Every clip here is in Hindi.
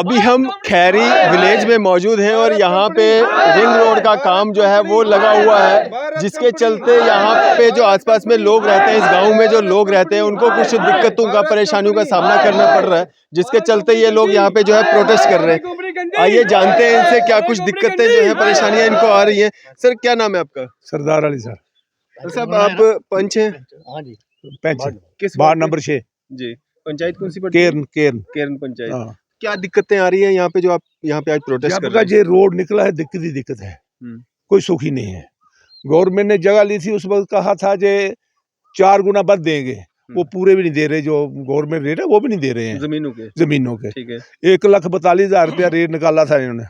अभी हम खैरी विलेज में मौजूद हैं और यहाँ पे रिंग रोड का काम जो है वो लगा हुआ है, जिसके चलते यहाँ पे जो आसपास में लोग रहते हैं, इस गांव में जो लोग रहते हैं, उनको कुछ दिक्कतों का, परेशानियों का सामना करना पड़ रहा है, जिसके चलते ये लोग यहाँ पे जो है प्रोटेस्ट कर रहे हैं। आइए जानते हैं इनसे क्या कुछ दिक्कतें जो है, परेशानियां इनको आ रही है। सर, क्या नाम है आपका? सरदार अली सर। साहब, आप पंच हैं? हाँ जी, पंच किस वार्ड नंबर 6 जी। पंचायत कौन सी पड़ती है? केरन पंचायत। हाँ। क्या दिक्कतें आ रही है यहाँ पे जो आप यहाँ पे आज प्रोटेस्ट कर रहे हैं? ये रोड निकला है, दिक्कत ही दिक्कत है, कोई सुखी नहीं है। गवर्नमेंट ने जगह ली थी, उस वक्त कहा था जे 4 गुना बद देंगे, वो पूरे भी नहीं दे रहे। जो गवर्नमेंट रेट है वो भी नहीं दे रहे हैं जमीनों के। ठीक है। 1,42,000 रुपया रेट निकाला था इन्होंने।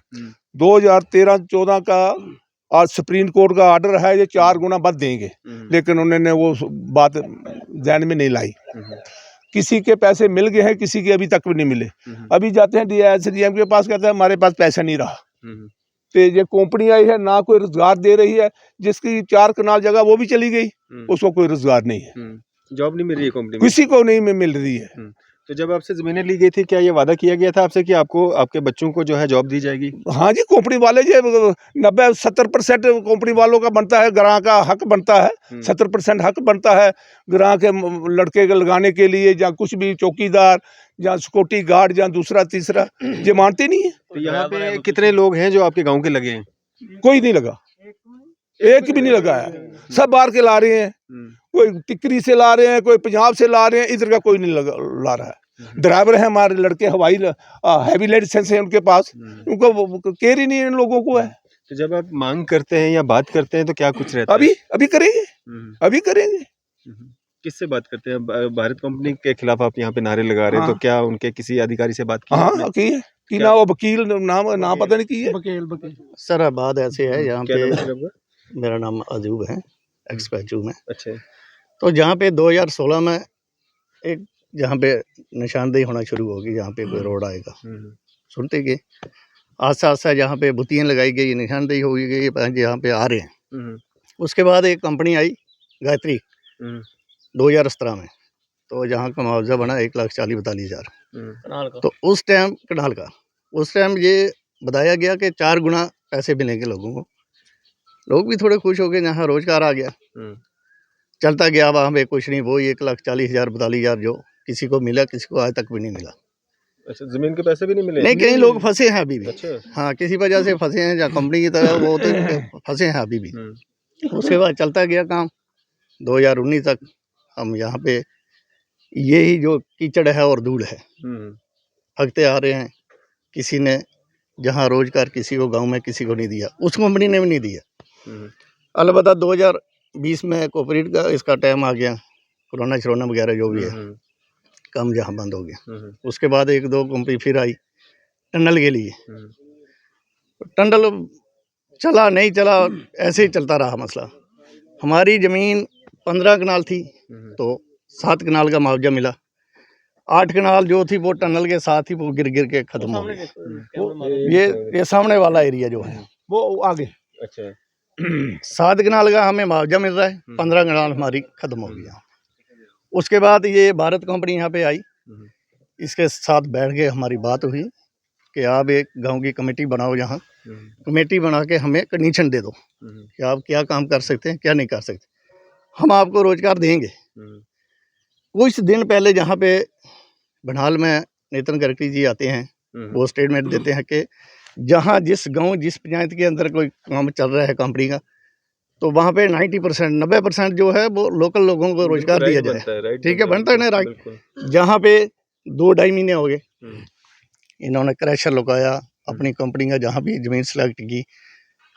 2013-14 का आज सुप्रीम कोर्ट का ऑर्डर है, ये 4 गुना बद देंगे, लेकिन उन्होंने वो बात ध्यान में नहीं लाई। किसी के पैसे मिल गए हैं, किसी के अभी तक भी नहीं मिले। अभी जाते हैं DIM के पास, कहते हैं हमारे पास पैसा नहीं रहा। तो ये कंपनी आई है, ना कोई रोजगार दे रही है। जिसकी 4 कनाल जगह वो भी चली गई, उसको कोई रोजगार नहीं है। जॉब नहीं मिल रही है कंपनी में, किसी को नहीं मिल रही है। तो जब आपसे जमीनें ली गई थी, क्या ये वादा किया गया था आपसे कि आपको, आपके बच्चों को जो है जॉब दी जाएगी? हाँ जी, कंपनी वाले जो 90-70% कंपनी वालों का बनता है, ग्राहक का हक बनता है। 70% हक बनता है ग्राहक के लड़के के लगाने के लिए, या कुछ भी चौकीदार या सिक्योरिटी गार्ड या दूसरा तीसरा, ये मानते नहीं है। तो यहाँ पे कितने लोग हैं जो आपके गाँव के लगे हैं? कोई नहीं लगा, एक भी नहीं लगा है। सब बाहर के ला रहे हैं, कोई टिकरी से ला रहे हैं, कोई पंजाब से ला रहे हैं, इधर का कोई नहीं ला रहा है। ड्राइवर है हमारे लड़के, हवाई हैवी लाइसेंस है उनके पास, उनको केयर ही नहीं इन लोगों को है। तो जब आप मांग करते हैं या बात करते हैं तो क्या कुछ रहता है? अभी करेंगे। किससे बात करते हैं? भारत कंपनी के खिलाफ आप यहाँ पे नारे लगा रहे हैं। हाँ। तो क्या उनके किसी अधिकारी से बात की? हाँ, की है कि ना, वो वकील नाम पता नहीं की है। वकील सर, बात ऐसे है यहाँ पे। मेरा नाम अजूब है, एक्सपैचू में। अच्छा। तो जहाँ पे 2016 में एक जहाँ पे निशानदेही होना शुरू होगी, जहाँ पे कोई रोड आएगा, सुनते गए आस्ता आस्ता, जहाँ पे बुतियाँ लगाई गई, निशानदेही हो गई, जहाँ पे आ रहे हैं। उसके बाद एक कंपनी आई गायत्री 2017 में, तो जहाँ का मुआवजा बना 1,40,42,000। तो उस टाइम कनाल का, उस टाइम ये बताया गया कि 4 गुना पैसे मिलेंगे लोगों को। लोग भी थोड़े खुश हो गए, यहाँ रोजगार आ गया। चलता गया, वहाँ पे कुछ नहीं, वो 1,40,000-42,000 जो किसी को मिला, किसी को आज तक भी नहीं मिला। अच्छा, जमीन के पैसे भी नहीं मिले? नहीं, कई लोग फंसे हैं अभी भी। अच्छा। हाँ, किसी वजह से फंसे हैं, या कंपनी की तरह वो तो फंसे हैं अभी भी। उसके बाद चलता गया काम 2019 तक। हम यहाँ पे यही जो कीचड़ है और धूल है, भगते आ रहे हैं। किसी ने जहाँ रोजगार किसी को गांव में किसी को नहीं दिया, उस कंपनी ने भी नहीं दिया। अलबत्ता 2020 में कोविड का इसका टाइम आ गया, कोरोना शरोना वगैरह जो भी है, काम जहाँ बंद हो गया। उसके बाद 1-2 कंपनी फिर आई टनल के लिए। टनल चला नहीं चला, ऐसे ही चलता रहा मसला। हमारी ज़मीन 15 कनाल थी, तो 7 कनाल का मुआवजा मिला। 8 कनाल जो थी वो टनल के साथ ही वो गिर के खत्म हो गई। ये सामने वाला एरिया जो है वो आगे। अच्छा। 7 कनाल का हमें मुआवजा मिल रहा है, 15 कनाल हमारी खत्म हो गया। उसके बाद ये भारत कंपनी यहाँ पे आई, इसके साथ बैठ के हमारी बात हुई कि आप एक गांव की कमेटी बनाओ, यहाँ कमेटी बना के हमें कंडीशन दे दो कि आप क्या काम कर सकते हैं, क्या नहीं कर सकते, हम आपको रोजगार देंगे। कुछ दिन पहले जहाँ पे बनहाल में नितिन गडकरी जी आते हैं, वो स्टेटमेंट देते हैं कि जहाँ जिस गांव जिस पंचायत के अंदर कोई काम चल रहा है कंपनी का, तो वहाँ पे 90% जो है वो लोकल लोगों को रोजगार दिया जाए। ठीक है, बनता है ना राइट। जहाँ पे 2-2.5 महीने हो गए, इन्होंने क्रैशर लगाया अपनी कंपनी का, जहाँ भी ज़मीन सेलेक्ट की,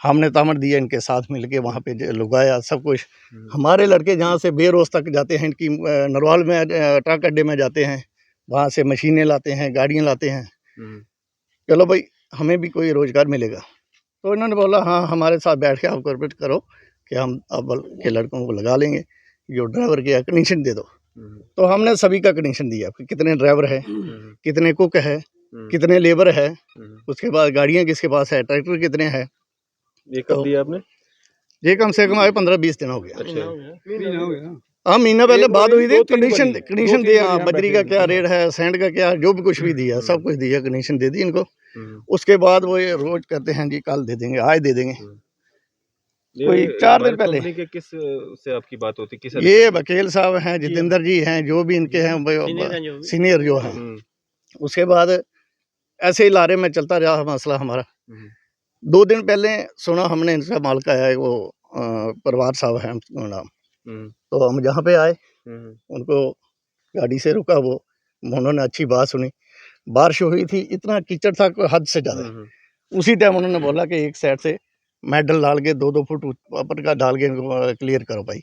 हमने तामड़ दिया इनके साथ मिलके, वहाँ पे लगाया सब कुछ। हमारे लड़के जहाँ से बेरोज तक जाते हैं, इनकी नरवाल में ट्रक अड्डे में जाते हैं, वहाँ से मशीनें लाते हैं, गाड़ियाँ लाते हैं। चलो भाई, हमें भी कोई रोज़गार मिलेगा। तो इन्होंने बोला हाँ, हमारे साथ बैठ के आप कोऑपरेट करो कि हम अव्वल के लड़कों को लगा लेंगे, जो ड्राइवर के कनेक्शन दे दो। तो हमने सभी का कनेक्शन दिया, कितने ड्राइवर है, कितने कुक है, कितने लेबर है, उसके बाद गाड़ियाँ किसके पास है, ट्रैक्टर कितने हैं। ये कब दिया आपने? ये कम से कम आए 15-20 दिन हो गया। अच्छा। हाँ महीना पहले बात हुई थी, कंडीशन दो दिया, तीन बजरी बैठे का थे। क्या रेट है, सैंड का क्या, जो भी कुछ भी दिया, सब कुछ दिया, कंडीशन दे दी इनको। उसके बाद वो ये रोज कहते हैं जी कल दे देंगे, आज दे देंगे। कोई 4 दिन पहले कंपनी के किस से आपकी बात होती, किस ये वकील साहब हैं, जितेंद्र जी हैं, जो भी इनके हैं सीनियर जो हैं। उसके बाद ऐसे ही लारे में चलता रहा मसला हमारा। 2 दिन पहले सुना हमने इनका मालिक आया है, वो परवार साहब हैं उनका नाम। तो हम जहाँ पे आए, उनको गाड़ी से रुका, वो उन्होंने अच्छी बात सुनी। बारिश हुई थी, इतना कीचड़ था कोई हद से ज़्यादा। उसी टाइम उन्होंने बोला कि एक साइड से मेडल डाल के 2-2 फुट ऊपर का डाल के इनको क्लियर करो भाई।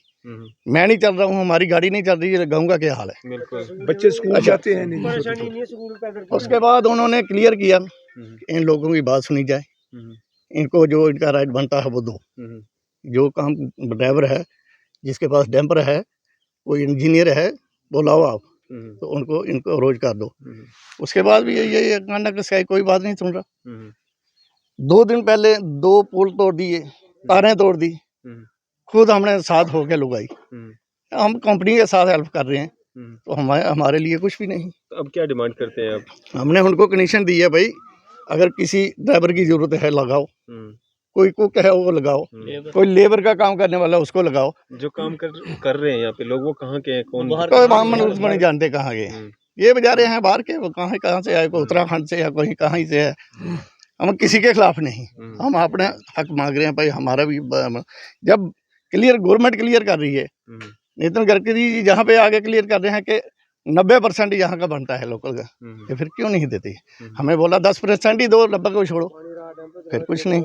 मैं नहीं चल रहा हूँ, हमारी गाड़ी नहीं चल रही है, गाँव का क्या हाल है। बच्चे स्कूल जाते हैं नहीं। उसके बाद उन्होंने क्लियर किया, इन लोगों की बात सुनी जाए, इनको जो इनका राइट बनता है वो दो। जो काम ड्राइवर है, जिसके पास डैम्पर है, कोई इंजीनियर है, वो लाओ आप, तो उनको इनको रोजगार दो। उसके बाद भी ये कांडा किसका, कोई बात नहीं सुन रहा। 2 दिन पहले 2 पुल तोड़ दिए, तारें तोड़ दी, खुद हमने साथ होके लुगाई। हम कंपनी के साथ हेल्प कर रहे हैं, तो हमारे लिए कुछ भी नहीं। तो अब क्या डिमांड करते हैं आप? हमने उनको कंडीशन दी है भाई, अगर किसी ड्राइवर की जरूरत है लगाओ, कोई कुक है वो लगाओ, कोई लेबर का काम करने वाला उसको लगाओ। जो काम कर रहे हैं यहाँ पे लोग, वो कहाँ के हैं, कौन? कोई हम नहीं जानते कहाँ के हैं। ये बेचारे हैं बाहर के, वो कहाँ से आए, कोई उत्तराखंड से या कोई कहाँ से है। हम किसी के खिलाफ नहीं, हम अपने हक मांग रहे हैं भाई। हमारा भी जब क्लियर गवर्नमेंट क्लियर कर रही है, नितिन गडकरी जी जहाँ पे आगे क्लियर कर रहे हैं कि 90% यहाँ का बनता है लोकल का, तो फिर क्यों नहीं देती? हमें बोला 10% ही दो, 90 को छोड़ो, फिर कुछ नहीं।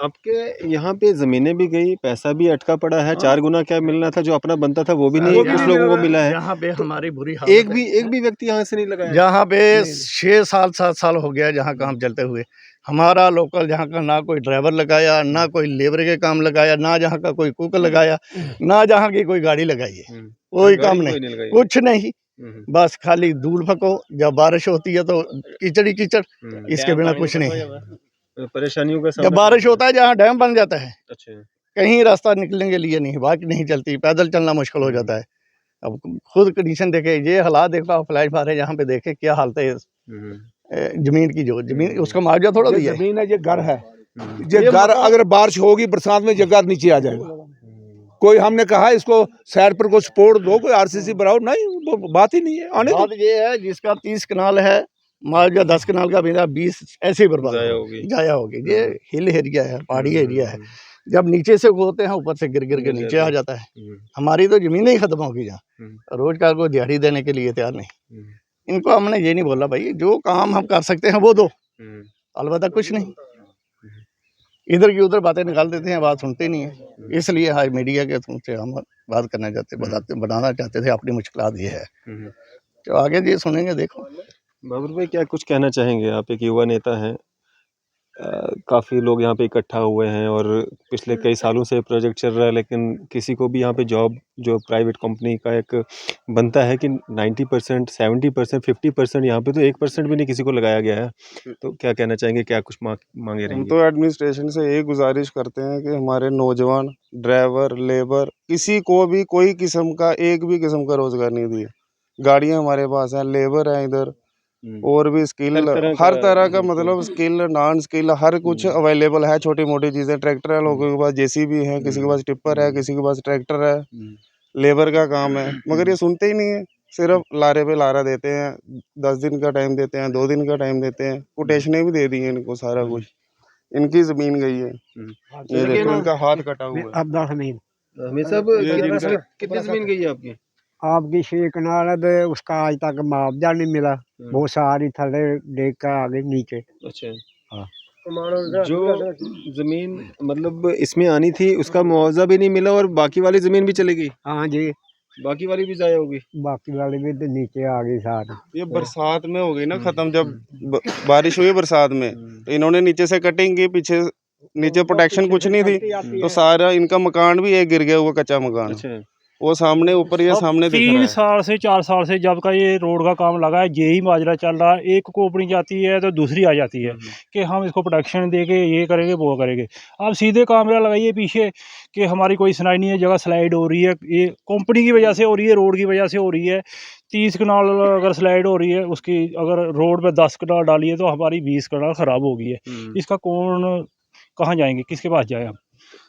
आपके यहाँ पे जमीनें भी गई, पैसा भी अटका पड़ा है, 4 गुना क्या मिलना था, जो अपना बनता था वो भी नहीं, कुछ लोगों को मिला है। यहाँ पे हमारी बुरी हालत एक भी व्यक्ति यहाँ से नहीं लगा है। जहाँ पे 6 साल 7 साल हो गया जहाँ काम चलते हुए, हमारा लोकल जहाँ का ना कोई ड्राइवर लगाया, ना कोई लेबर के काम लगाया, ना जहाँ का कोई कुक लगाया, ना जहाँ की कोई गाड़ी लगाई है, कोई काम नहीं, कुछ नहीं। बस खाली धूल फको, जब बारिश होती है तो कीचड़ ही कीचड़, इसके बिना कुछ नहीं। परेशानियों का जब बारिश होता है, जहाँ डैम बन जाता है, अच्छा, कहीं रास्ता निकलने के लिए नहीं, बाइक नहीं चलती, पैदल चलना मुश्किल हो जाता है। अब खुद कंडीशन देखे, ये हालात देखो, फ्लैश मारे यहाँ पे देखे क्या हालत है जमीन की। जो जमीन उसका मुआवजा थोड़ा दिया है। जमीन है, ये घर है, ये घर अगर बारिश होगी बरसात में, ये घर नीचे आ जाएगा। कोई हमने कहा इसको साइड पर कोई सपोर्ट दो, कोई आरसीसी बनाओ, नहीं, वो बात ही नहीं है। आने बात ये है, जिसका 30 कनाल है मुआवजा, 10 कनाल का मेरा 20 ऐसे ही बर्बाद जाया होगी। ये हिल एरिया है, पहाड़ी एरिया है, जब नीचे से होते हैं ऊपर से गिर के नीचे आ जाता है। हमारी तो जमीनें ही खत्म होगी जहाँ, रोजगार को दिहाड़ी देने के लिए तैयार नहीं। इनको हमने ये नहीं बोला भाई, जो काम हम कर सकते हैं वो दो, अलबत्ता कुछ नहीं। इधर की उधर बातें निकाल देते हैं, बात सुनते नहीं है। इसलिए आज मीडिया के थ्रू से हम बात करना चाहते, बताना चाहते थे अपनी मुश्किलात ये है। तो आगे ये सुनेंगे, देखो। बाबर भाई, क्या कुछ कहना चाहेंगे? आप एक युवा नेता हैं, काफ़ी लोग यहाँ पे इकट्ठा हुए हैं और पिछले कई सालों से प्रोजेक्ट चल रहा है, लेकिन किसी को भी यहाँ पे जॉब, जो प्राइवेट कंपनी का एक बनता है कि 90%, 70%, 50%, यहाँ पे तो 1% भी नहीं किसी को लगाया गया है। तो क्या कहना चाहेंगे, क्या कुछ मांगे हम रहेंगे? तो एडमिनिस्ट्रेशन से यही गुजारिश करते हैं कि हमारे नौजवान, ड्राइवर, लेबर, किसी को भी कोई किस्म का, एक भी किस्म का रोजगार नहीं दिए। गाड़ियाँ हमारे पास हैं, लेबर है इधर, और भी स्किल, हर तरह का मतलब स्किल, नॉन स्किल, हर कुछ अवेलेबल है। छोटी मोटी चीज़ें, ट्रैक्टर है, लोगों के पास जेसीबी है, किसी के पास टिप्पर है, किसी के पास ट्रैक्टर है, लेबर का काम है, मगर ये सुनते ही नहीं है। सिर्फ लारे पे लारा देते हैं, 10 दिन का टाइम देते हैं, 2 दिन का टाइम देते हैं, कोटेशनें भी दे दी हैं इनको, सारा कुछ। इनकी जमीन गई है, ये देखो इनका हाथ कटा हुआ है। अब 10 नहीं, हमें सब कितनी जमीन गई है आपकी? आपकी 6 कनाल है, तो उसका आज तक मुआवजा नहीं मिला। वो सारी थले देख कर आ गई नीचे। अच्छा, हाँ। जो जमीन मतलब इसमें आनी थी उसका मुआवजा भी नहीं मिला, और बाकी वाली जमीन भी चली गई। हाँ जी, बाकी वाली भी जाया होगी। बाकी वाली भी तो नीचे आ गई सारी। ये बरसात में हो गई ना खत्म, जब बारिश हुई बरसात में, तो इन्होंने नीचे से कटिंग की, पीछे नीचे प्रोटेक्शन कुछ नहीं थी, तो सारा इनका मकान भी एक गिर गया हुआ, कच्चा मकान। अच्छा, वो सामने ऊपर या सामने दिख रहा 3 है। साल से 4 साल से जब का ये रोड का काम लगा है, यही माजरा चल रहा है। एक कंपनी जाती है तो दूसरी आ जाती है कि हम इसको प्रोटेक्शन देके ये करेंगे वो करेंगे। आप सीधे कैमरा लगाइए पीछे कि हमारी कोई सुनाई नहीं है, जगह स्लाइड हो रही है, ये कंपनी की वजह से हो रही है, रोड की वजह से हो रही है। 30 कनाल अगर स्लाइड हो रही है, उसकी अगर रोड पे 10 कनाल डाली है तो हमारी 20 कनाल ख़राब हो गई है। इसका कौन कहाँ जाएंगे, किसके पास जाए हम?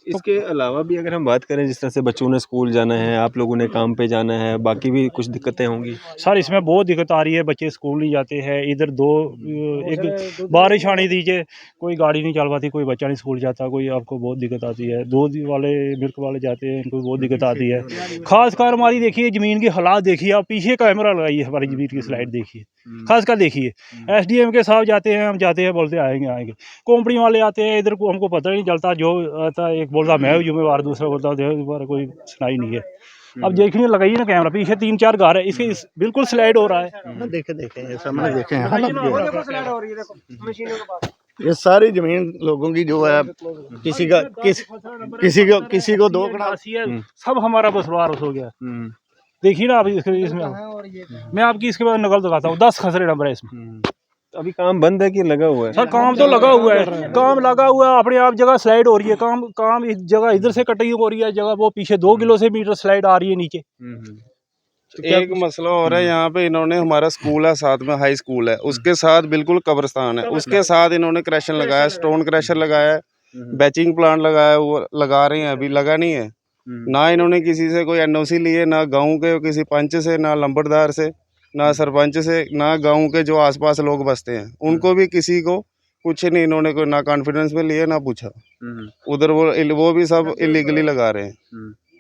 इसके अलावा भी अगर हम बात करें, जिस तरह से बच्चों ने स्कूल जाना है, आप लोगों ने काम पे जाना है, बाकी भी कुछ दिक्कतें होंगी। सर इसमें बहुत दिक्कत आ रही है, बच्चे स्कूल नहीं जाते हैं। इधर एक बारिश आने दीजिए, कोई गाड़ी नहीं चल पाती, कोई बच्चा नहीं स्कूल जाता, कोई आपको बहुत दिक्कत आती है। दूध वाले मिल्क वाले जाते हैं, इनको बहुत दिक्कत आती है। खासकर हमारी देखिए ज़मीन की हालात देखिए, आप पीछे कैमरा लगाइए, हमारी ज़मीन की स्लाइड देखिए, खासकर देखिए। SDM के साथ जाते हैं, हम जाते हैं, बोलते आएंगे आएंगे, कंपनी वाले आते हैं, इधर को हमको पता ही नहीं चलता। जो आता है एक बोलता मैं जिम्मेवार, दूसरा बोलता है कोई सुनाई नहीं है। अब देखिए लगाइए ना कैमरा, पीछे 3-4 घर है, इसके बिल्कुल स्लाइड हो रहा है। देखे ये सामने देखे हैं ये सारी जमीन लोगों की जो है, किसी को 2 कनाल सब हमारा बसवार हो गया। देखिए ना आप इसमें मैं आपकी इसके बाद नकल दिखाता हूँ, 10 खसरे नंबर है इसमें। अभी काम बंद है कि लगा हुआ है? सर काम तो लगा हुआ है, काम लगा हुआ है, अपने आप जगह स्लाइड हो रही है। काम इस जगह इधर से कटिंग हो रही है, जगह वो पीछे 2 किलो से मीटर स्लाइड आ रही है नीचे। एक मसला हो रहा है यहाँ पे, इन्होंने हमारा स्कूल है साथ में, हाई स्कूल है, उसके साथ बिल्कुल कब्रिस्तान है, उसके साथ इन्होंने क्रैशर लगाया, स्टोन क्रैशर लगाया है, बैचिंग प्लांट लगाया, वो लगा रहे हैं, अभी लगा नहीं है। ना इन्होंने किसी से कोई NOC लिए, ना गांव के किसी पंच से, ना लंबड़दार से, ना सरपंच से, ना गांव के जो आसपास लोग बसते हैं उनको भी किसी को कुछ नहीं, इन्होंने कोई ना कॉन्फिडेंस में लिए ना पूछा। उधर वो भी सब इलीगली लगा रहे हैं।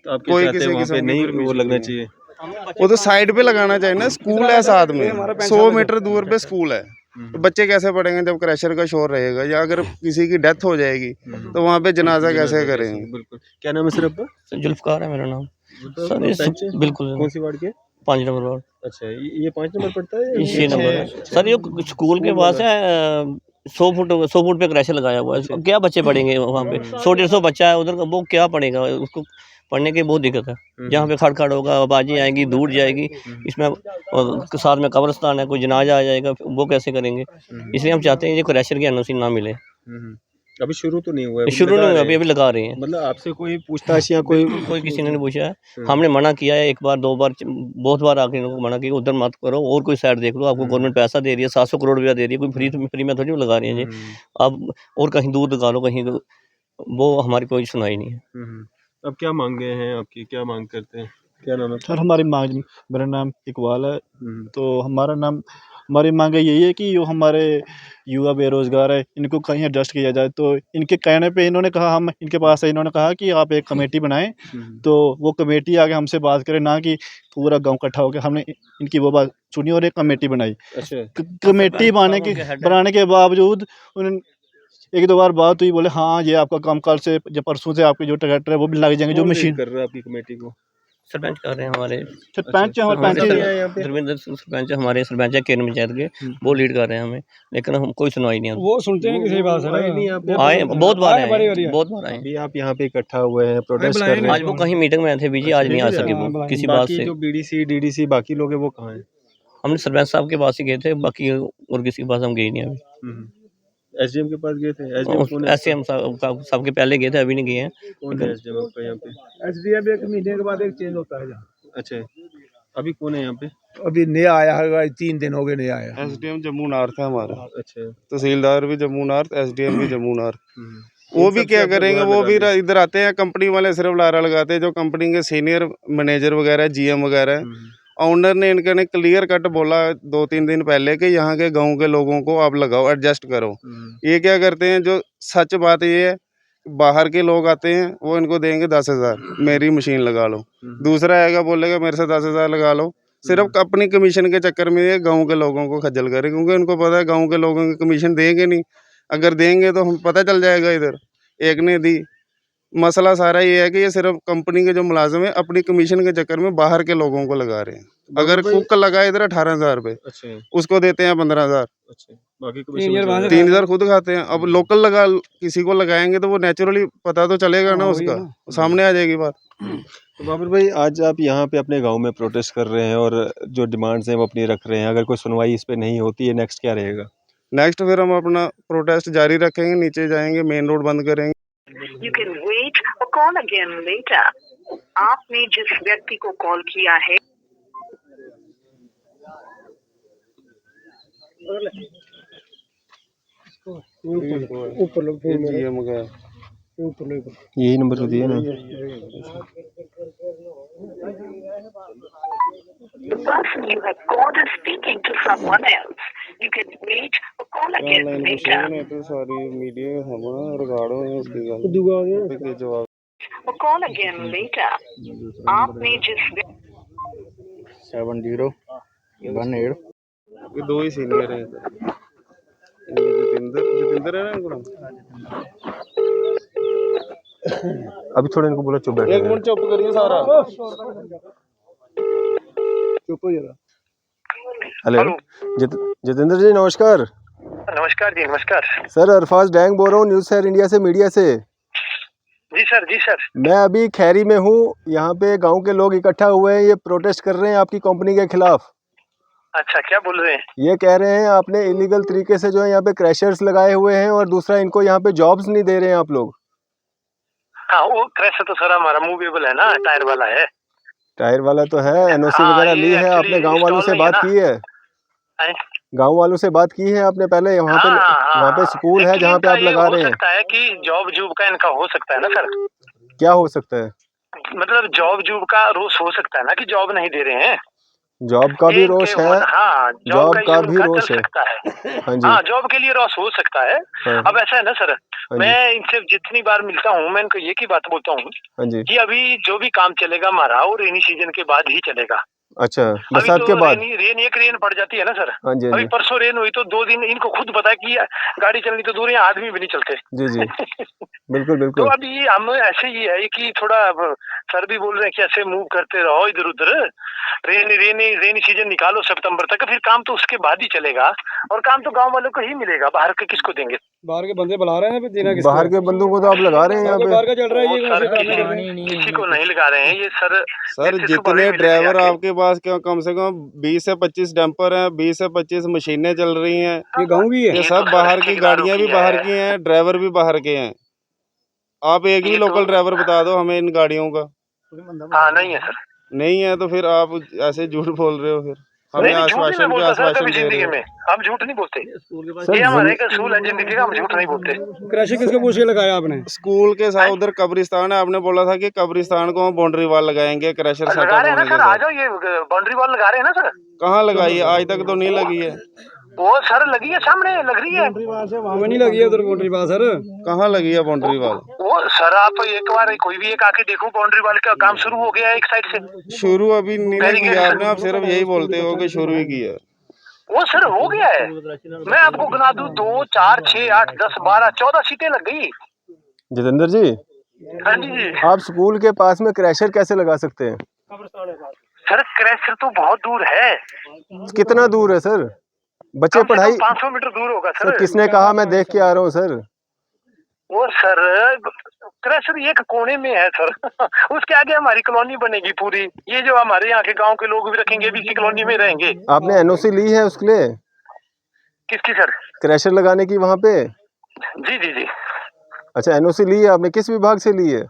तो आप कोई कोई किसी किसी किस्म पे की नहीं permission वो लगना नहीं है। चाहिए। वो तो साइड पे लगाना चाहिए ना, स्कूल है साथ में, 100 मीटर दूर पे स्कूल है, तो बच्चे कैसे पढ़ेंगे जब क्रैशर का शोर रहेगा, या अगर किसी की डेथ हो जाएगी तो वहाँ पे जनाजा कैसे करेंगे। बिल्कुल। क्या नाम है सर आपका? जुल्फकार है मेरा नाम सर। इस पंच? बिल्कुल कौन सी वार्ड के? 5 नंबर वार्ड, अच्छा, ये 5 नंबर पड़ता है ये 6 नंबर है सर। ये स्कूल के पास है, 100 फुट पे क्रैशर लगाया हुआ है। क्या बच्चे पढ़ेंगे वहाँ पे? 100-150 बच्चा है उधर, वो क्या पढ़ेगा? उसको पढ़ने की बहुत दिक्कत है। जहाँ पे खड़ होगा, आवाज़ें आएंगी, दूर जाएगी, इसमें साथ में कब्रिस्तान है, कोई जनाजा आ जाएगा, वो कैसे करेंगे? इसलिए हम चाहते हैं ये क्रैशर की NOC ना मिले। अभी शुरू तो नहीं हुआ है? शुरू नहीं हुआ, अभी लगा रहे हैं। मतलब आपसे कोई पूछताछ या कोई किसी ने नहीं पूछा है। हमने मना किया है 1 बार 2 बार, बहुत बार आके इनको मना किया, उधर मत करो, और कोई साइड देख लो। आपको गवर्नमेंट पैसा दे रही है, 700 करोड़ रुपया दे रही है, कोई फ्री में थोड़ी लगा रही है जी। अब और कहीं दूर लगा लो, कहीं वो हमारी कोई सुनाई नहीं है। अब क्या मांगे हैं आपकी, क्या मांग करते हैं? क्या नाम है? सर हमारी मांग, मेरा नाम इकबाल है। तो हमारी मांग यही है कि जो हमारे युवा बेरोजगार है, इनको कहीं एडजस्ट किया जाए। तो इनके कहने पे इन्होंने कहा, हम इनके पास है, इन्होंने कहा कि आप एक कमेटी बनाएं, तो वो कमेटी आके हमसे बात करे, ना कि पूरा गांव इकट्ठा होकर। हमने इनकी वो बात सुनी और एक कमेटी बनाई। अच्छा। कमेटी बनाने के बावजूद उन्होंने 1-2 बार बात हुई, बोले हाँ ये आपका काम कल से या परसों से आपके जो ट्रैक्टर है वो भी लग जाएंगे, जो कौन लीड मशीन। कर रहा है आपकी कमेटी को? सरपंच कर रहे हैं हमारे, सरपंच हमारे धर्मेंद्र सरपंच हमारे सरपंच है केरन पंचायत के, वो लीड कर रहे हैं हमें, लेकिन हम कोई सुनवाई नहीं वो सुनते हैं किसी बात से आए। बहुत बार आए, बहुत बार आए। अभी आप यहाँ पे इकट्ठा हुए हैं, प्रोटेस्ट कर रहे आज वो कहीं मीटिंग में आए थे बीजी, आज नहीं आ सके वो किसी बात बाकी से। जो BDC DDC बाकी लोग हैं वो कहाँ हैं? हमने सरपंच साहब के पास ही गए थे, बाकी और किसी के पास हम गए नहीं अभी। SDM के पास गए थे? SDM कौन है? SDM सबके पहले गए थे, अभी नहीं गए हैं। कौन है SDM आपका यहाँ पे? SDM 1 महीने के बाद एक चेंज होता है। अच्छा, अभी कौन है यहाँ पे? अभी नया आया है, 3 दिन हो गए नया आया। SDM जम्मू नॉर्थ है हमारा, अच्छा। तहसीलदार भी जम्मू नॉर्थ, SDM भी जम्मू नॉर्थ। वो भी क्या करेंगे, वो भी इधर आते हैं, कंपनी वाले सिर्फ लारा लगाते हैं, जो कंपनी के सीनियर मैनेजर वगैरह, GM वगैरह है। ऑनर ने इनके ने क्लियर कट बोला 2-3 दिन पहले कि यहाँ के गांव के लोगों को आप लगाओ, एडजस्ट करो। ये क्या करते हैं, जो सच बात ये है, बाहर के लोग आते हैं, वो इनको देंगे 10,000, मेरी मशीन लगा लो। दूसरा आएगा बोलेगा मेरे से 10,000 लगा लो। सिर्फ अपनी कमीशन के चक्कर में ये गांव के लोगों को खज्जल करे, क्योंकि उनको पता है गांव के लोगों की कमीशन देंगे नहीं। अगर देंगे तो हम पता चल जाएगा, इधर एक ने दी मसला सारा ये है कि ये सिर्फ कंपनी के जो मुलाजिम है अपनी कमीशन के चक्कर में बाहर के लोगों को लगा रहे हैं। अगर कुक का लगाए इधर 18,000 रुपये, अच्छा उसको देते हैं 15,000, अच्छा, बाकी 3,000 खुद खाते हैं। अब लोकल लगा किसी को लगाएंगे तो वो नेचुरली पता तो चलेगा ना, उसका सामने आ जाएगी बात। तो बाबर भाई, आज आप यहाँ पे अपने गांव में प्रोटेस्ट कर रहे हैं और जो डिमांड्स हैं वो अपनी रख रहे हैं, अगर कोई सुनवाई इस पे नहीं होती है, नेक्स्ट क्या रहेगा? नेक्स्ट फिर हम अपना प्रोटेस्ट जारी रखेंगे, नीचे जाएंगे, मेन रोड बंद करेंगे। You can wait or call again later. आपने जिस व्यक्ति को कॉल किया है GM का यही नंबर तो दिया ना। The person you have called is speaking to someone else. You can wait or call again later. तो सारी मीडिया हमारा रिकॉर्ड है उसकी गल के जवाब Or call again later. आपने जिस 7018 ये दो ही सीनियर हैं इधर। जतिंदर है ना इनको। अभी थोड़ा इनको बोला चुप एक बैठे। मिनट चुप करिए सारा। चुप हो जरा। हेलो जितेंद्र जी, नमस्कार। नमस्कार जी, नमस्कार सर, अरफाज डैंग बोल रहा हूँ न्यूज़ शेयर इंडिया से, मीडिया से। जी सर, जी सर। मैं अभी खैरी में हूँ, यहाँ पे गांव के लोग इकट्ठा हुए हैं, ये प्रोटेस्ट कर रहे हैं आपकी कंपनी के खिलाफ। अच्छा, क्या बोल रहे हैं? ये कह रहे हैं आपने इलीगल तरीके से जो है यहाँ पे क्रैशर्स लगाए हुए हैं, और दूसरा इनको यहाँ पे जॉब्स नहीं दे रहे हैं आप लोग। हाँ, वो क्रैशर तो सर हमारा मूवेबल है ना, टायर वाला है। टायर वाला तो है, एनओसी हाँ, वगैरह ये ली है actually आपने? गांव वालों से install नहीं है बात ना। की है? हैं? गांव वालों से बात की है आपने पहले? वहाँ पे वहाँ पे स्कूल है Actually जहाँ पे इनका आप ये लगा हो रहे हैं। सकता है कि जॉब जूब का इनका हो सकता है ना सर। क्या हो सकता है? मतलब जॉब जूब का रोष हो सकता है ना कि जॉब नहीं दे रहे हैं। जॉब का भी ये रोष इनके है, हाँ, जॉब का ये भी उनका रोष चल है। सकता है। हाँ जी, हाँ, जॉब के लिए रोष हो सकता है। हाँ, अब ऐसा है ना सर, हाँ जी, मैं इनसे जितनी बार मिलता हूँ मैं इनको एक ही बात बोलता हूँ हाँ जी। कि अभी जो भी काम चलेगा हमारा वो रेनी सीजन के बाद ही चलेगा। अच्छा, अभी बरसात तो के बाद? रेन पड़ जाती है ना सर। हाँ जी, हाँ अभी जी, परसों रेन हुई तो 2 दिन इनको खुद पता है कि गाड़ी चलनी तो दूर है, आदमी भी नहीं चलते। जी जी, बिल्कुल तो बिल्कुल। अभी हम ऐसे ही है कि थोड़ा सर भी बोल रहे हैं कि ऐसे मूव करते रहो इधर उधर, रेनी सीजन निकालो सितंबर तक, फिर काम तो उसके बाद ही चलेगा, और काम तो गांव वालों को ही मिलेगा, बाहर के किसको देंगे? बाहर के बंदे बुला रहे हैं, देना किसको? बाहर के बंदों को तो आप लगा रहे हैं यहाँ पे। बाहर का चल रहा है वो ये, सर कौन से काम में किसी को नहीं लगा रहे हैं ये सर। सर नीतीश कुमार जितने भी मिले ड्राइवर जाके। आपके पास क्या कम से कम 20 से 25 डंपर हैं, 20 से 25 मशीनें चल रही हैं। ये गाँव की है। ये ये सब तो बाहर सर की ठेकेदारों गाड़ियां भी की बाहर है। की हैं, ड्राइवर भी बाहर के हैं। आप एक भी ये लोकल तो ड्राइवर बता दो हमें इन गाड़ियों का। हाँ, नहीं है सर। नहीं है तो फिर आप ऐसे झूठ बोल रहे हो, फिर हमें नहीं, झूठ नहीं मैं आश्वासन पे बोलता सर आश्वासन कभी दे रहे जिंदगी हो। में। हम झूठ नहीं बोलते, सर ये हमारा एक असूल है जिंदगी का, हम झूठ नहीं बोलते। क्रैशर किसको पूछ के लगाया आपने? स्कूल के साथ उधर कब्रिस्तान है, आपने बोला था कि कब्रिस्तान को हम बाउंड्री वॉल लगाएंगे क्रैशर लगा सेटअप रहे हैं ना होने के सर, आ साथ। जाओ, ये बाउंड्री वॉल लगा रहे हैं ना सर। कहाँ लगाई है? आज तक तो नहीं लगी है। वो सर लगी है, सामने लग रही है। वो नहीं लगी है उधर बाउंड्री पास सर। कहाँ लगी है बाउंड्री वॉल? वो सर आप एक बार कोई भी एक आके देखो, बाउंड्री वॉल का काम शुरू हो गया है एक साइड से। शुरू अभी नहीं ना किया आपने, आप सिर्फ यही बोलते हो कि शुरू ही किया। वो सर हो गया है, मैं आपको गिना दूं 2 4 6 8 10 12 14 सीटें लग गई। जितेंद्र जी, हाँ जी आप स्कूल के पास में क्रैशर कैसे लगा सकते हैं? सर, क्रैशर तो बहुत दूर है। कितना दूर है सर? बच्चे कम से पढ़ाई। कम 500 मीटर दूर होगा सर सर। किसने कहा? मैं देख के आ रहा हूँ सर। वो सर क्रैशर एक कोने में है सर। उसके आगे हमारी कॉलोनी बनेगी पूरी। ये जो हमारे यहाँ के गांव के लोग भी रखेंगे भी इसी कॉलोनी में रहेंगे। आपने एनओसी ली है उसके लिए? किसकी सर? क्रैशर लगाने की वहाँ पे? जी जी जी। अच्छा, एनओसी ली है आपने? किस विभाग से ली है?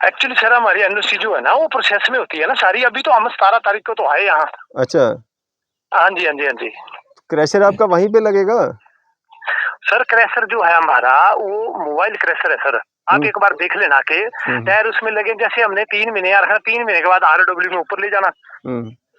एक्चुअली सर हमारी एनओसी जो है ना वो प्रोसेस में होती है ना सारी। अभी तो हम 17 तारीख को तो आए यहाँ। अच्छा, हाँ जी, हाँ जी, हाँ जी। क्रैशर आपका वहीं पे लगेगा? सर क्रैशर जो है हमारा वो मोबाइल क्रैशर है सर। आप एक बार देख लेना के टायर उसमें लगे, जैसे हमने 3 महीने रखा, 3 महीने के बाद ROW में ऊपर ले जाना।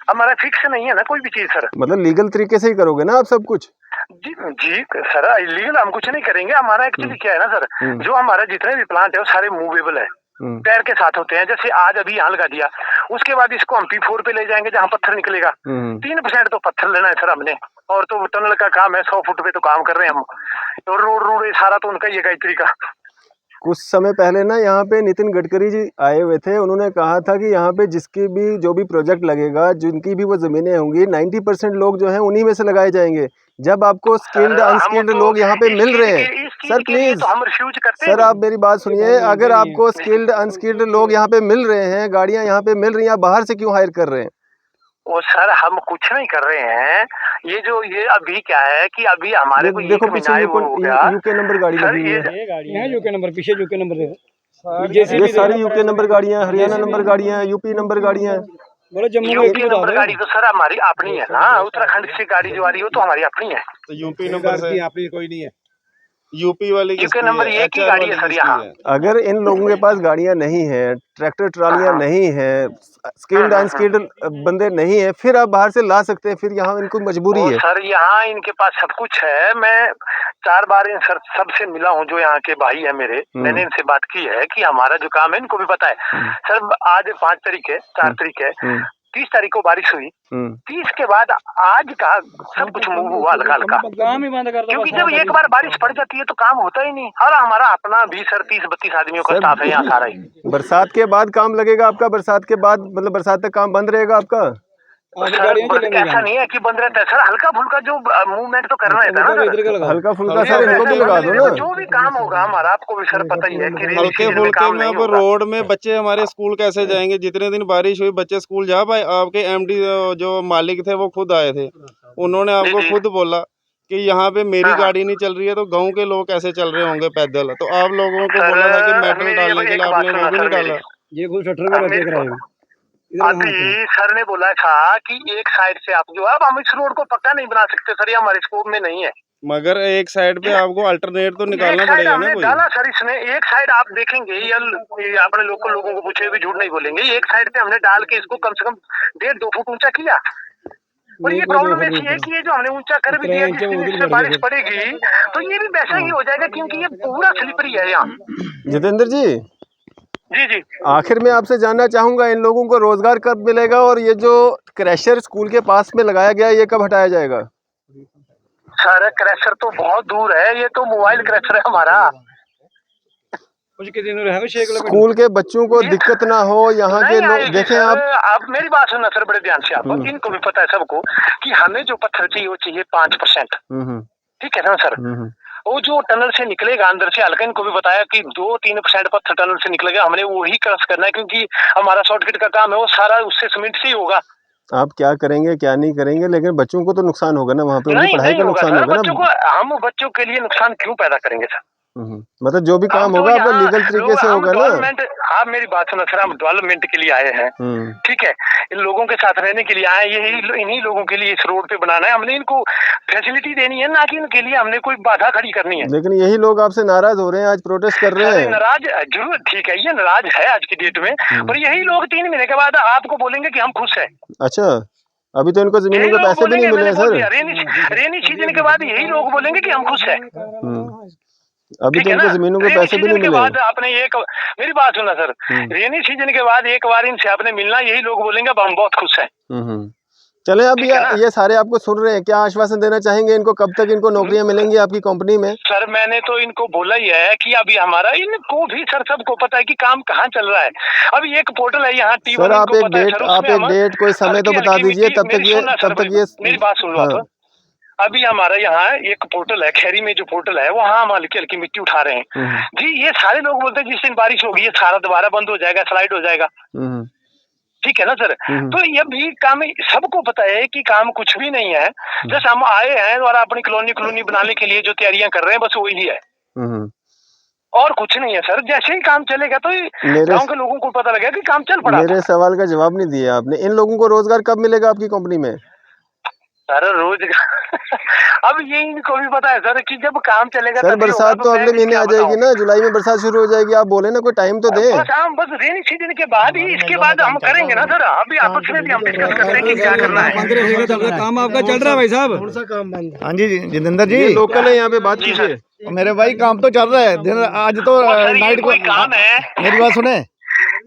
हमारा फिक्स नहीं है ना कोई भी चीज सर। मतलब लीगल तरीके से ही करोगे ना आप सब कुछ? जी जी सर, इलीगल हम कुछ नहीं करेंगे। हमारा एक्चुअली क्या है ना सर, जो हमारा जितने भी प्लांट है वो सारे मूवेबल है, टायर के साथ होते हैं। जैसे आज अभी यहाँ लगा दिया, उसके बाद इसको हम P4 पे ले जाएंगे जहाँ पत्थर निकलेगा। 3% तो पत्थर लेना है सर हमने, और तो टनल का काम है, 100 फुट पे तो काम कर रहे हैं हम, और रोड ये सारा तो उनका ही है गायत्री का। कुछ समय पहले ना यहाँ पे नितिन गडकरी जी आए हुए थे। उन्होंने कहा था कि यहाँ पे जिसकी भी जो भी प्रोजेक्ट लगेगा, जिनकी भी वो ज़मीनें होंगी, 90% लोग जो हैं उन्हीं में से लगाए जाएंगे। जब आपको स्किल्ड अनस्किल्ड लोग यहाँ पे मिल रहे हैं, सर प्लीज़, तो हम रिफ्यूज करते सर हैं। आप मेरी बात सुनिए। अगर आपको स्किल्ड अनस्किल्ड लोग यहाँ पे मिल रहे हैं, गाड़ियाँ यहाँ पे मिल रही हैं, आप बाहर से क्यों हायर कर रहे हैं? ओ सर, हम कुछ नहीं कर रहे हैं। ये अभी क्या है कि अभी हमारे को देखो एक पीछे महीना वो हो गया। यूके नंबर गाड़ी सर लगी हुई है। यहाँ यूके नंबर, पीछे यूके नंबर देखो, ये सारी यूके नंबर गाड़ियाँ, हरियाणा नंबर गाड़ियाँ, यूपी नंबर गाड़ियाँ। बोलो जम्मू में यूपी नंबर गाड़ी तो सर हमारी अपनी है ना, उत्तराखंड से गाड़ी जो आ रही है वो तो हमारी अपनी है। तो यूपी नंबर से आपकी कोई नहीं है। यूपी वाली यूके नंबर एक ही गाड़ी है सर यहाँ। अगर इन लोगों के पास गाड़ियाँ नहीं हैं, ट्रैक्टर ट्रालियाँ नहीं हैं, स्किल्ड अनस्किल्ड बंदे नहीं है, फिर आप बाहर से ला सकते हैं। फिर यहाँ इनको मजबूरी है। सर यहाँ इनके पास सब कुछ है। मैं 4 बार इन सर सबसे मिला हूँ जो यहाँ के भाई है मेरे। मैंने इनसे बात की है कि हमारा जो काम है इनको भी पता है। सर आज 5 तारीख है, 4 तारीख है, 30 तारीख को बारिश हुई। 30 के बाद आज का सब कुछ मूव हुआ हल्का हल्का, काम ही बंद कर दो। क्योंकि जब एक बार बारिश पड़ जाती है तो काम होता ही नहीं। और हमारा अपना भी सर 30-32 आदमियों का स्टाफ है यहाँ सारा ही। बरसात के बाद काम लगेगा आपका? बरसात के बाद मतलब बरसात तक काम बंद रहेगा आपका? सर ऐसा नहीं है कि बंद रहता है सर, हल्का फुल्का जो मूवमेंट तो करना रहता है ना सर। हल्का फुल्का सर इनको भी लगा दो ना। जो भी काम होगा हमारा, आपको भी सर पता ही है कि हल्के फुल्के में अब रोड में बच्चे हमारे स्कूल कैसे जाएंगे? जितने दिन बारिश हुई बच्चे स्कूल जा पाए? आपके एमडी जो मालिक थे वो खुद आए थे, उन्होंने आपको खुद बोला कि यहाँ पे मेरी गाड़ी नहीं चल रही है तो गांव के लोग कैसे चल रहे होंगे पैदल? तो आप लोगों को बोला था कि मेटल डालने के लिए, आपने वो भी नहीं डाला। ये खुद शटर में देख रहे हो। अभी सर ने बोला था कि एक साइड से आप जो, अब हम इस रोड को पक्का नहीं बना सकते सर, ये हमारे स्कोप में नहीं है। मगर एक साइड पे आपको अल्टरनेट तो निकालना पड़ेगा ना कोई। डाला सर इसने एक साइड, आप देखेंगे ये अपने लोगों को पूछे भी झूठ नहीं बोलेंगे, एक साइड पे हमने डाल के इसको कम से कम 1.5-2 फुट ऊंचा किया। और ये प्रॉब्लम ऐसी है कि ये जो हमने ऊंचा कर भी दिया, जिस दिन इससे बारिश पड़ेगी तो ये भी वैसा ही हो जाएगा, क्योंकि ये पूरा स्लिपरी है यहाँ। जितेंद्र जी, जी आखिर में आपसे जानना चाहूंगा, इन लोगों को रोजगार कब मिलेगा? और ये जो क्रैशर स्कूल के पास में लगाया गया ये कब हटाया जाएगा? सर क्रैशर तो बहुत दूर है, ये तो मोबाइल क्रैशर है हमारा। स्कूल के बच्चों को दिक्कत ना हो, यहाँ के लोग देखें। आप मेरी बात सुनना सर बड़े ध्यान से। आप इनको भी पता है सबको कि हमें जो पत्थर चाहिए वो चाहिए 5%। ठीक है ना सर? वो जो टनल से निकलेगा अंदर से हल्का, इनको भी बताया कि 2-3% पत्थर टनल से निकलेगा, हमने वो ही क्रश करना है, क्योंकि हमारा शॉर्टकट का काम है, वो सारा उससे सीमेंट से ही होगा। आप क्या करेंगे क्या नहीं करेंगे, लेकिन बच्चों को तो नुकसान होगा ना, वहाँ पे उनकी पढ़ाई का नुकसान होगा ना। हम बच्चों के लिए नुकसान क्यों पैदा करेंगे सर? मतलब जो भी काम होगा आपका लीगल तरीके से होगा ना। आप मेरी बात सुनो सर, हम डेवलपमेंट के लिए आए हैं, ठीक है, इन लोगों के साथ रहने के लिए आए हैं, इन्हीं लोगों के लिए इस रोड पे बनाना है, हमने इनको फैसिलिटी देनी है, ना कि इनके लिए हमने कोई बाधा खड़ी करनी है। लेकिन यही लोग आपसे नाराज हो रहे हैं, आज प्रोटेस्ट कर रहे हैं। नाराज जरूर, ठीक है, ये नाराज है आज की डेट में, पर यही लोग 3 महीने के बाद आपको बोलेंगे कि हम खुश है। अच्छा, अभी तो इनको जमीनों के पैसे भी नहीं मिले सर। रेनी सीजन के बाद यही लोग बोलेंगे कि हम खुश है। अभी तो इनको जमीनों के पैसे भी नहीं मिले। बाद आपने एक मेरी बात सुना सर, रेनी सीजन के बाद एक बार इनसे आपने मिलना, यही लोग बोलेंगे अब हम बहुत खुश हैं। चले, अब ये सारे आपको सुन रहे हैं, क्या आश्वासन देना चाहेंगे इनको? कब तक इनको नौकरियां मिलेंगी आपकी कंपनी में? सर मैंने तो इनको बोला ही है कि अभी हमारा, इनको भी सर सबको पता है कि काम कहाँ चल रहा है। अभी एक पोर्टल है यहाँ टी1। सर आप एक डेट कोई समय तो बता दीजिए, तब तक ये मेरी बात सुन लो आप। अभी हमारा यहाँ एक पोर्टल है, खैरी में जो पोर्टल है, वहाँ हम हल्की हल्की मिट्टी उठा रहे हैं जी। ये सारे लोग बोलते हैं जिस दिन बारिश होगी ये सारा दोबारा बंद हो जाएगा, स्लाइड हो जाएगा। ठीक है ना सर? तो ये भी काम सबको पता है कि काम कुछ भी नहीं है, जैसे हम आए हैं और अपनी कॉलोनी बनाने के लिए जो तैयारियां कर रहे हैं बस वही है, और कुछ नहीं है सर। जैसे ही काम चलेगा तो गांव के लोगों को पता लगेगा कि काम चल पड़ा। मेरे सवाल का जवाब नहीं दिया आपने। इन लोगों को रोजगार कब मिलेगा आपकी कंपनी में? सर रोजगार अब ये इनको भी पता है सर कि जब काम चलेगा। सर बरसात तो अगले महीने आ जाएगी ना, जुलाई में बरसात शुरू हो जाएगी। आप बोले ना कोई टाइम तो दे। बस रेनी सीजन के बाद ही, इसके बाद हम करेंगे ना सर। अभी आपस में भी हम डिस्कस करते हैं कि क्या करना है। काम आपका चल रहा है भाई साहब? कौन सा काम बंद? हाँ जी जितेंद्र जी, लोकल है यहाँ पे, बात कीजिए। मेरे भाई काम तो चल रहा है दिन, आज तो नाइट को काम है। मेरी बात सुने,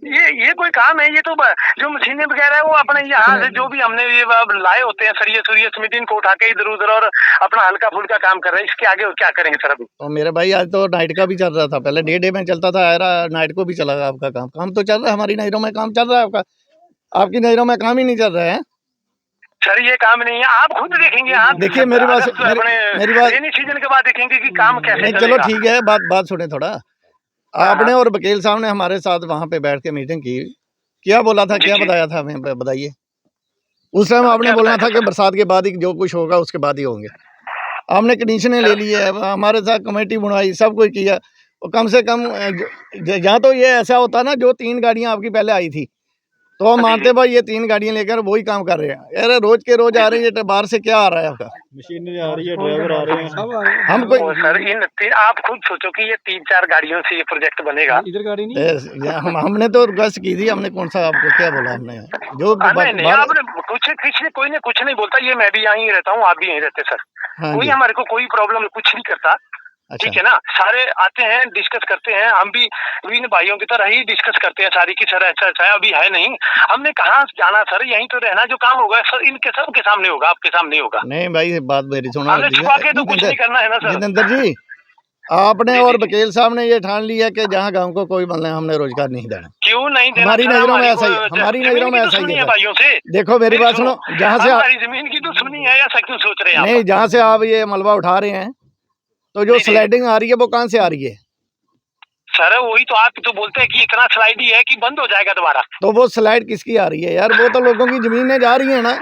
ये कोई काम है? ये तो जो मशीनें वगैरह है वो अपने यहाँ से जो भी हमने ये लाए होते हैं सरिये सुरिये सीमेंट इनको उठा के इधर उधर और अपना हल्का फुल्का काम कर रहे हैं। इसके आगे और क्या करेंगे सर अभी? और मेरे भाई आज तो नाइट का भी चल रहा था, पहले डे में चलता था, नाइट को भी चला आपका काम तो चल रहा है, हमारी नहरों में काम चल रहा है आपका, आपकी नहरों में काम ही नहीं चल रहा है सर। ये काम नहीं है, आप खुद देखेंगे। आप देखिए मेरी बात रेनी सीजन के बाद देखेंगे कि काम कैसे नहीं, चलो ठीक है, बात सुने थोड़ा। आपने और वकील साहब ने हमारे साथ वहाँ पे बैठ के मीटिंग की, क्या बोला था, क्या बताया था हमें बताइए। उस टाइम आपने बोलना था कि बरसात के बाद ही जो कुछ होगा उसके बाद ही होंगे। आपने कंडीशनें ले ली है, हमारे साथ कमेटी बनवाई, सब कुछ किया, और कम से कम जहाँ तो ये ऐसा होता ना, जो 3 गाड़ियाँ आपकी पहले आई थी तो हम मानते भाई ये 3 गाड़ियाँ लेकर वही काम कर रहे हैं। अरे रोज के रोज आ रही है, बाहर से क्या आ रहा है आपका? मशीनरी आ रही है, ड्राइवर आ रहे हैं। हम कोई सर आप खुद सोचो कि ये 3-4 गाड़ियों से ये प्रोजेक्ट बनेगा। इधर गाड़ी नहीं, हमने तो रिक्वेस्ट की थी, हमने कौन सा आपको क्या बोला हमने? जो नहीं आपने कोई ने कुछ नहीं बोलता, ये मैं भी यहीं रहता हूँ, आप भी यहीं रहते सर। कोई हमारे को कोई प्रॉब्लम कुछ नहीं करता। अच्छा। ठीक है ना, सारे आते हैं डिस्कस करते हैं, हम भी इन भाइयों की तरह ही डिस्कस करते हैं सारी की सर ऐसा ऐसा है, अभी है नहीं, हमने कहाँ जाना सर, यहीं तो रहना, जो काम होगा सर इनके सबके सामने होगा, आपके सामने होगा। नहीं भाई बात मेरी सुनो, हमने छुपा के तो कुछ नहीं करना है ना सर। जितेंद्र जी, आपने और वकील साहब ने ये ठान लिया कि जहाँ गांव को कोई मतलब हमने रोजगार नहीं देना। क्यों नहीं देना? हमारी नजरों में ऐसा ही, हमारी नजरों में ऐसा ही है भाइयों से। देखो मेरी बात सुनो, जहाँ से हमारी जमीन की दुश्मनी है, ऐसा क्यों सोच रहे हैं? नहीं, जहाँ से आप ये मलबा उठा रहे हैं तो जो स्लाइडिंग आ रही है वो कहाँ से आ रही है? सर वही तो आप तो बोलते हैं कि इतना स्लाइड ही है कि बंद हो जाएगा दोबारा। तो वो स्लाइड किसकी आ रही है यार? वो तो लोगों की जमीनें जा रही है ना,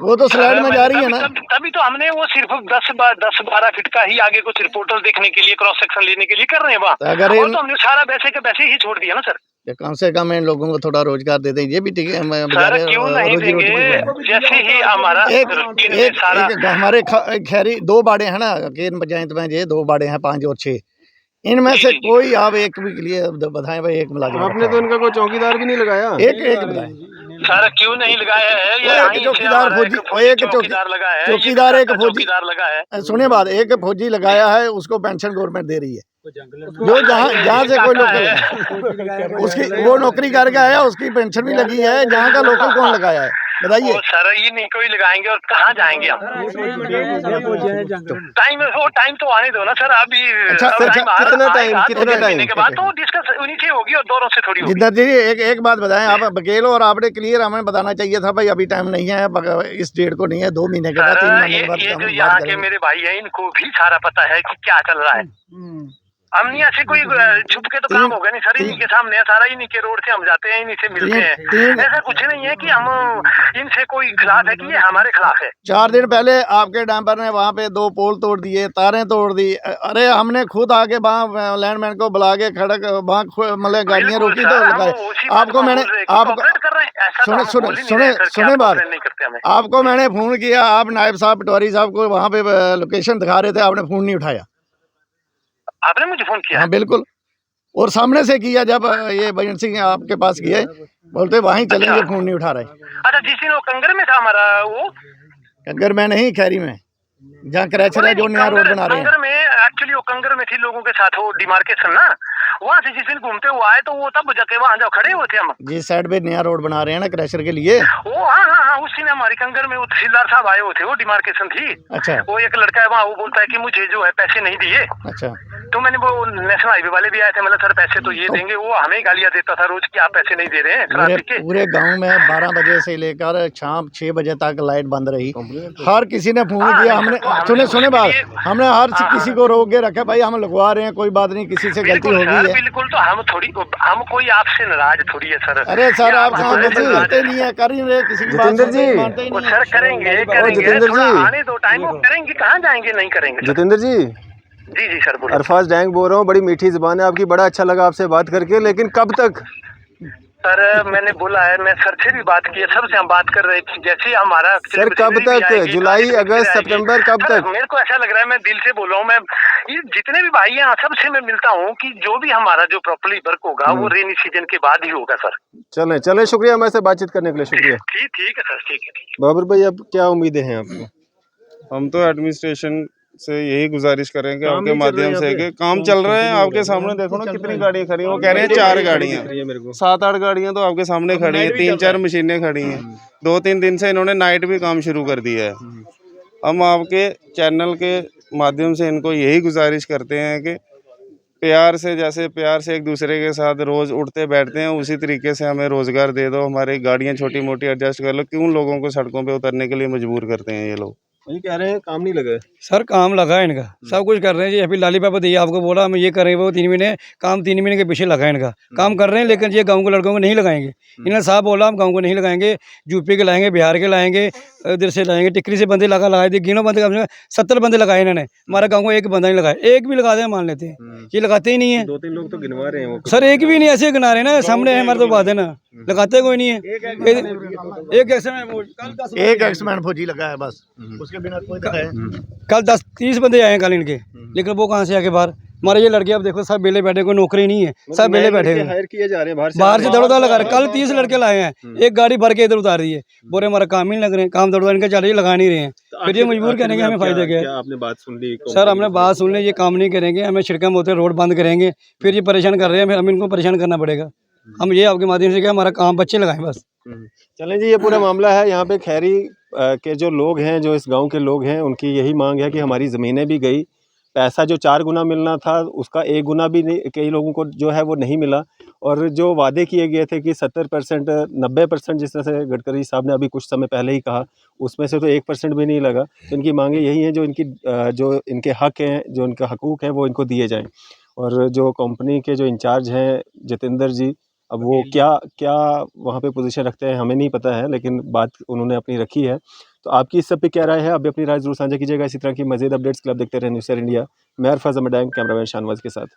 वो तो स्लाइड में जा रही है ना। तभी तो हमने वो सिर्फ 10-12 फीट का ही आगे कुछ रिपोर्टर देखने के लिए, क्रॉस सेक्शन लेने के लिए कर रहे हैं वहाँ। अगर और तो हमने सारा वैसे के वैसे ही छोड़ दिया ना सर। कम से कम इन लोगों को थोड़ा रोजगार दे दें, ये भी ठीक है। सर क्यों नहीं देंगे? जैसे ही हमारा हमारे खैरी 2 बाड़े हैं ना, केन पंचायत में ये 2 बाड़े हैं, 5 और 6, इनमें से कोई आप एक भी के लिए बताएं भाई, एक मुलाजिम। आपने तो इनका कोई चौकीदार भी नहीं लगाया? एक बताएं सर, क्यों नहीं लगाया है? एक चौकीदार फौजी, एक चौकीदार लगा है, चौकीदार एक फौजी लगा है। सुने बात, एक फौजी लगाया है, उसको पेंशन गवर्नमेंट दे रही है, जो जहाँ से कोई लोकल उसकी वो नौकरी कर गया है, उसकी पेंशन भी लगी है। जहाँ का लोकल कौन लगाया है बताइए? सर ये नहीं कोई लगाएंगे और कहाँ जाएंगे हम? टाइम तो आने दो ना सर। अभी कितना टाइम के बाद तो डिस्कस उन्हीं से होगी और दोनों से थोड़ी होगी। जिधर जी एक बात बताएं, आप वकील और आपने क्लियर हमें बताना चाहिए था भाई अभी टाइम नहीं है, इस डेट को नहीं है, 2 महीने के बाद, 3 महीने के बाद। ये जो यहाँ के मेरे भाई हैं, इनको भी सारा पता है कि क्या चल रहा है। हमने ऐसे कोई छुप के तो काम होगा नहीं सर, इन्हीं के सामने है सारा, इन्हीं के रोड से हम जाते हैं, इन्हीं से मिलते हैं। ऐसा कुछ नहीं है कि हम इनसे कोई खिलाफ है कि ये हमारे खिलाफ है। 4 दिन पहले आपके डैम्पर ने वहाँ पे 2 पोल तोड़ दिए, तारें तोड़ दी। अरे हमने खुद आके वहाँ लैंडमैन को बुला के खड़क वहाँ मतलब गाड़ियाँ रोकी तो लगाए। आपको मैंने सुने बात, आपको मैंने फोन किया, आप नायब साहब पटवारी साहब को वहाँ पे लोकेशन दिखा रहे थे, आपने फोन नहीं उठाया। आपने मुझे फोन किया? हाँ बिल्कुल, और सामने से किया जब ये भजन सिंह आपके पास किए, बोलते वहीं चलेंगे, फोन नहीं उठा रहे। अच्छा, जिस दिन वो कंगर में था हमारा, वो कंगर में नहीं, खैरी में, जहाँ क्रैचर है, जो नया रोड बना रहे हैं। कंगर में एक्चुअली वो कंगर में थी लोगों के साथ, वो डिमार्केशन ना, वहाँ से जिस दिन घूमते हुए आए तो वो तब जाके वहाँ जाओ खड़े हुए थे हम। जिस साइड पे नया रोड बना रहे हैं ना क्रैशर के लिए, वो हाँ उस दिन हमारी कंगर में वो तहसीलदार साहब आए हुए थे, वो डिमार्केशन थी। अच्छा। वो एक लड़का है वहाँ, वो बोलता है कि मुझे जो है पैसे नहीं दिए। अच्छा। तो मैंने वो नेशनल हाईवे वाले भी आए थे, मतलब सर पैसे तो ये देंगे, वो हमें गालियाँ देता था रोज कि आप पैसे नहीं दे रहे हैं। पूरे गाँव में 12 बजे से लेकर शाम 6 बजे तक लाइट बंद रही। हर किसी ने फोन किया, हमने सुने बात, हमने हर किसी को रोक के रखा, भाई हम लगवा रहे हैं, कोई बात नहीं, किसी से गलती हो गई है। बिल्कुल, तो हम कोई आपसे नाराज थोड़ी है सर। अरे सर आप करते नहीं है, कर ही रहे किसी की बात जितेंद्र जी, सर करेंगे जितेंद्र जी, आने दो टाइम, वो करेंगे, कहाँ जाएंगे नहीं करेंगे। जितेंद्र जी, जी सर बोलो। अरफाज डैंग बोल रहा हूँ, बड़ी मीठी जुबान है आपकी, बड़ा अच्छा लगा आपसे बात करके, लेकिन कब तक? सर मैंने बोला है, मैं सर से भी बात की है, सबसे हम बात कर रहे थे, जैसे हमारा सर कब तक? जुलाई, अगस्त, सितंबर, कब तक? मेरे को ऐसा लग रहा है, मैं दिल से बोल रहा हूँ, मैं ये जितने भी भाई हैं सबसे मैं मिलता हूँ कि जो भी हमारा जो प्रॉपर्ली वर्क होगा वो रेनी सीजन के बाद ही होगा सर। चले शुक्रिया हमारे से बातचीत करने के लिए, शुक्रिया। ठीक है सर, ठीक है। बाबर भाई, अब क्या उम्मीदें हैं आपको? हम तो एडमिनिस्ट्रेशन से यही गुजारिश करेंगे आपके माध्यम से कि काम चल रहा है। आपके सामने देखो ना कितनी गाड़ियां खड़ी हैं। वो कह रहे हैं 4 गाड़ियां, 7-8 गाड़ियां तो आपके सामने खड़ी हैं, 3-4 मशीनें खड़ी हैं। 2-3 दिन से इन्होंने नाइट भी काम शुरू कर दिया है। हम आपके चैनल के माध्यम से इनको यही गुजारिश करते हैं कि प्यार से एक दूसरे के साथ रोज़ उठते बैठते हैं, उसी तरीके से हमें रोज़गार दे दो। हमारी गाड़ियाँ छोटी मोटी एडजस्ट कर लो। क्यों लोगों को सड़कों पे उतरने के लिए मजबूर करते हैं ये लोग? ये कह रहे हैं काम नहीं लगा है। सर काम लगा है इनका, सब कुछ कर रहे हैं जी। अभी लाली पापा दिए आपको बोला हम ये करें, वो 3 महीने काम 3 महीने के पीछे लगा है इनका। काम कर रहे हैं लेकिन ये गांव के लड़कों को नहीं लगाएंगे। इन्होंने साहब बोला हम गांव को नहीं लगाएंगे, यूपी के लाएंगे, बिहार के लाएंगे, इधर से लाएंगे। टिकरी से बंदे लगाए थे, गिनो बंदे, कम से कम 70 बंदे लगाए इन्होंने। हमारे गाँव को एक बंदा नहीं लगाया, एक भी लगा दे मान लेते हैं, ये लगाते ही नहीं है। 2-3 लोग तो गिनवा रहे हैं वो। सर एक भी नहीं, ऐसे गिना रहे हैं ना, सामने है हमारे तो बात है ना, लगाते कोई नहीं है। एक एक्समैन फौजी लगा है बस, उसके बिना कोई दिखाए। कल 10-30 बंदे आए हैं कल इनके, लेकिन वो कहाँ से आके बाहर। हमारे ये लड़के अब देखो सब बेले बैठे, कोई नौकरी नहीं है, सब बेले बैठे हैं। हायर किए जा रहे हैं बाहर से दौड़ लगा रहे। कल 30 लड़के लाए हैं, एक गाड़ी भर के इधर उतार दी है। बोरे हमारा काम ही नहीं लग रहे हैं, काम दौड़ इनके चल रही लगा नहीं रहे हैं। फिर ये मजबूर करेंगे हमें फायदा क्या है? आपने बात सुन ली? सर हमने बात सुन ली, ये काम नहीं करेंगे, हमें छिड़कम होते रोड बंद करेंगे। फिर ये परेशान कर रहे हैं, फिर हम इनको परेशान करना पड़ेगा। हम ये आपके माध्यम से क्या हमारा काम बच्चे लगाएं बस। चलें जी, ये पूरा मामला है। यहाँ पे खैरी के जो लोग हैं, जो इस गांव के लोग हैं, उनकी यही मांग है कि हमारी ज़मीनें भी गई, पैसा जो 4 गुना मिलना था उसका 1 गुना भी नहीं, कई लोगों को जो है वो नहीं मिला। और जो वादे किए गए थे कि 70% 90% जिस तरह से गडकरी साहब ने अभी कुछ समय पहले ही कहा, उसमें से तो 1% भी नहीं लगा। तो इनकी मांगे यही हैं, जो इनके हक हैं, जो इनका हकूक़ हैं, वो इनको दिए जाएँ। और जो कंपनी के जो इंचार्ज हैं जितेंद्र जी, अब वो क्या वहाँ पे पोजीशन रखते हैं हमें नहीं पता है, लेकिन बात उन्होंने अपनी रखी है। तो आपकी इस सब पे क्या राय है? अभी अपनी राय जरूर साझा कीजिएगा। इसी तरह की मज़ीद अपडेट्स के लिए आप देखते रहें न्यूज़ इंडिया। मैं अरफाज अहमद, कैमरामैन शाहनवाज के साथ।